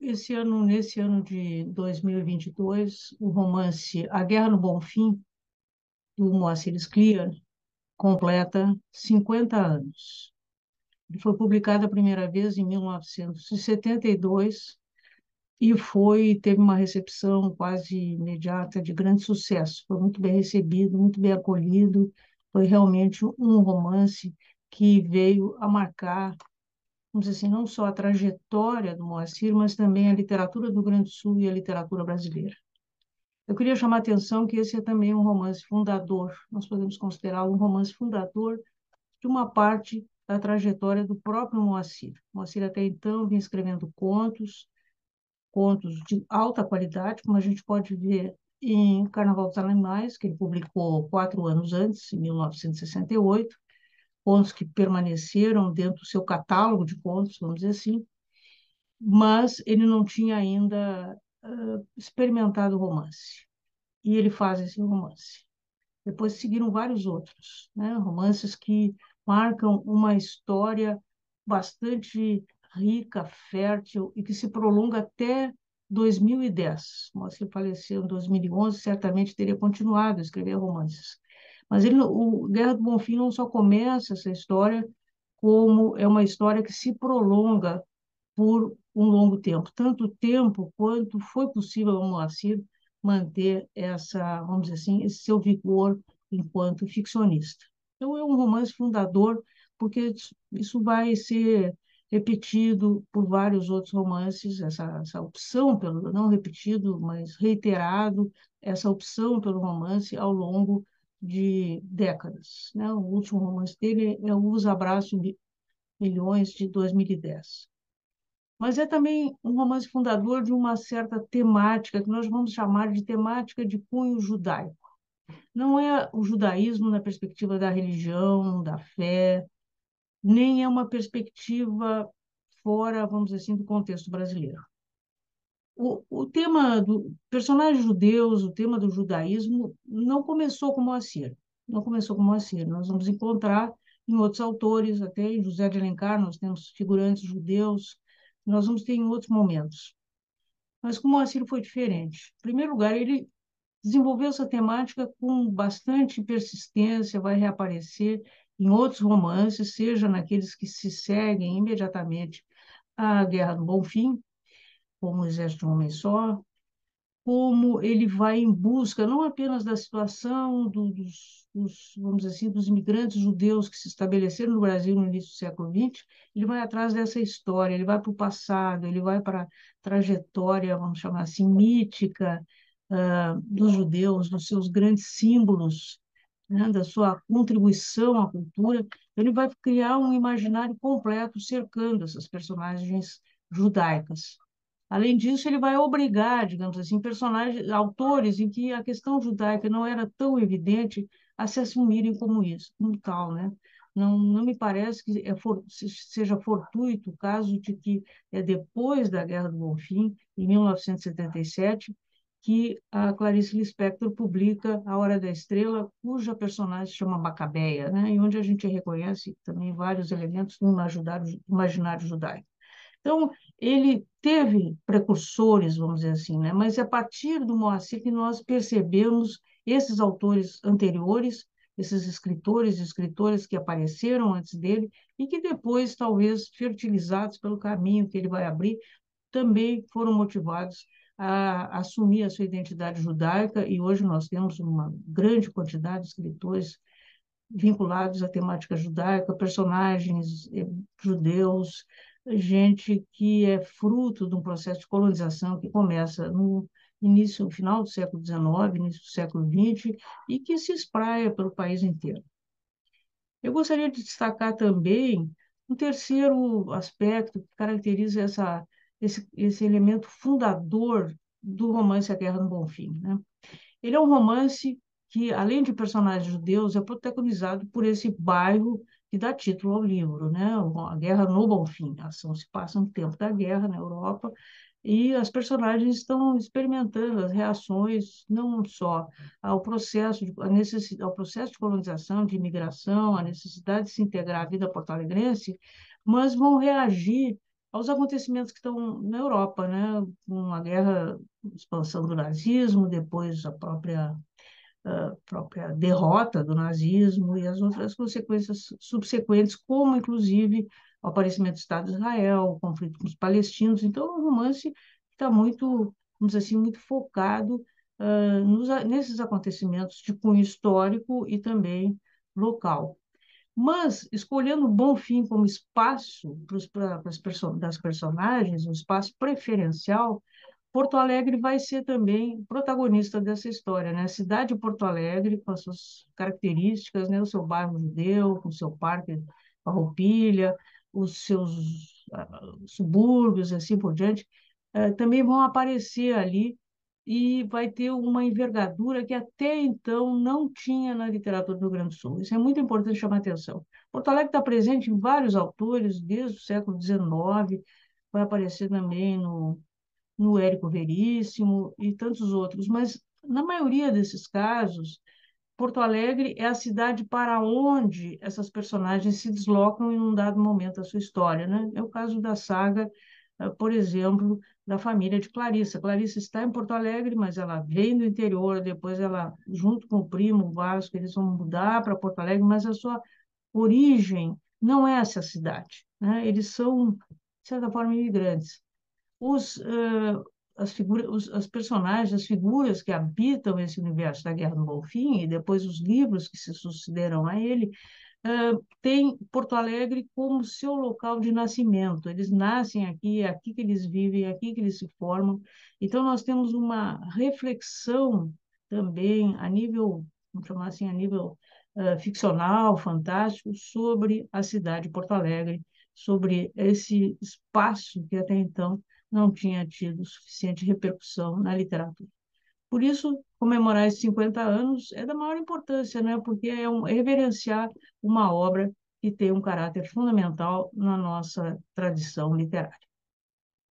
nesse ano de 2022, o romance A Guerra no Bonfim, do Moacir Scliar, completa 50 anos. Ele foi publicado a primeira vez em 1972 e teve uma recepção quase imediata de grande sucesso. Foi muito bem recebido, muito bem acolhido. Foi realmente um romance que veio a marcar, vamos dizer assim, não só a trajetória do Moacir, mas também a literatura do Rio Grande do Sul e a literatura brasileira. Eu queria chamar a atenção que esse é também um romance fundador, nós podemos considerá-lo um romance fundador de uma parte da trajetória do próprio Moacir. Moacir até então vinha escrevendo contos de alta qualidade, como a gente pode ver em Carnaval dos Animais, que ele publicou 4 anos antes, em 1968, contos que permaneceram dentro do seu catálogo de contos, vamos dizer assim, mas ele não tinha ainda experimentado o romance. E ele faz esse romance. Depois seguiram vários outros, né? Romances que marcam uma história bastante rica, fértil e que se prolonga até 2010. Moacir faleceu em 2011, certamente teria continuado a escrever romances. Mas o Guerra do Bonfim não só começa essa história, como é uma história que se prolonga por um longo tempo, tanto tempo quanto foi possível ao Moacir manter vamos dizer assim, esse seu vigor enquanto ficcionista. Então, é um romance fundador, porque isso vai ser repetido por vários outros romances, essa opção pelo, não repetido, mas reiterado, essa opção pelo romance ao longo de décadas, né? O último romance dele é Os Abraços Milhões, de 2010. Mas é também um romance fundador de uma certa temática, que nós vamos chamar de temática de cunho judaico. Não é o judaísmo na perspectiva da religião, da fé, nem é uma perspectiva fora, vamos dizer assim, do contexto brasileiro. O tema do personagens judeus, o tema do judaísmo, não começou com Moacir. Não começou com Moacir. Nós vamos encontrar em outros autores, até em José de Alencar, nós temos figurantes judeus, nós vamos ter em outros momentos. Mas com Moacir foi diferente. Em primeiro lugar, ele desenvolveu essa temática com bastante persistência, vai reaparecer em outros romances, seja naqueles que se seguem imediatamente à Guerra do Bonfim, como O Exército de um Homem Só, como ele vai em busca não apenas da situação vamos dizer assim, dos imigrantes judeus que se estabeleceram no Brasil no início do século XX, ele vai atrás dessa história, ele vai para o passado, ele vai para a trajetória, vamos chamar assim, mítica, dos judeus, dos seus grandes símbolos, né, da sua contribuição à cultura. Ele vai criar um imaginário completo cercando essas personagens judaicas. Além disso, ele vai obrigar, digamos assim, personagens, autores em que a questão judaica não era tão evidente a se assumirem como isso, como tal, né? Não me parece que seja fortuito o caso de que é depois da Guerra do Bonfim, em 1977, que a Clarice Lispector publica A Hora da Estrela, cuja personagem se chama Macabeia, né? E onde a gente reconhece também vários elementos do imaginário judaico. Então, ele teve precursores, vamos dizer assim, né? Mas é a partir do Moacir que nós percebemos esses autores anteriores, esses escritores e escritoras que apareceram antes dele e que depois, talvez, fertilizados pelo caminho que ele vai abrir, também foram motivados a assumir a sua identidade judaica, e hoje nós temos uma grande quantidade de escritores vinculados à temática judaica, personagens judeus, gente que é fruto de um processo de colonização que começa no no final do século XIX, início do século XX, e que se espraia pelo país inteiro. Eu gostaria de destacar também um terceiro aspecto que caracteriza esse elemento fundador do romance A Guerra no Bonfim, né? Ele é um romance que, além de personagens judeus, é protagonizado por esse bairro que dá título ao livro, né? A Guerra no Bonfim. A ação se passa no tempo da guerra na Europa e as personagens estão experimentando as reações não só ao processo de colonização, de imigração, à necessidade de se integrar à vida porto-alegrense, mas vão reagir aos acontecimentos que estão na Europa, né? Com a guerra, a expansão do nazismo, depois a própria derrota do nazismo e as outras consequências subsequentes, como, inclusive, o aparecimento do Estado de Israel, o conflito com os palestinos. Então, é um romance que está muito, vamos dizer assim, muito focado nesses acontecimentos de cunho histórico e também local. Mas, escolhendo o Bonfim como espaço das personagens, um espaço preferencial, Porto Alegre vai ser também protagonista dessa história, né? A cidade de Porto Alegre, com as suas características, né? O seu bairro judeu, com o seu parque Farroupilha, os seus subúrbios, assim por diante, também vão aparecer ali e vai ter uma envergadura que até então não tinha na literatura do Rio Grande do Sul. Isso é muito importante chamar atenção. Porto Alegre está presente em vários autores, desde o século XIX, vai aparecer também no Érico Veríssimo e tantos outros, mas na maioria desses casos, Porto Alegre é a cidade para onde essas personagens se deslocam em um dado momento da sua história, né? É o caso da saga, por exemplo, da família de Clarissa. Clarissa está em Porto Alegre, mas ela vem do interior, depois ela, junto com o primo Vasco, eles vão mudar para Porto Alegre, mas a sua origem não é essa cidade, né? Eles são, de certa forma, imigrantes os, as personagens, as figuras que habitam esse universo da Guerra do Golfim, e depois os livros que se sucederam a ele, têm Porto Alegre como seu local de nascimento. Eles nascem aqui, é aqui que eles vivem, é aqui que eles se formam. Então, nós temos uma reflexão também a nível, vamos chamar assim, a nível ficcional, fantástico, sobre a cidade de Porto Alegre, sobre esse espaço que até então não tinha tido suficiente repercussão na literatura. Por isso, comemorar esses 50 anos é da maior importância, né? Porque é reverenciar uma obra que tem um caráter fundamental na nossa tradição literária.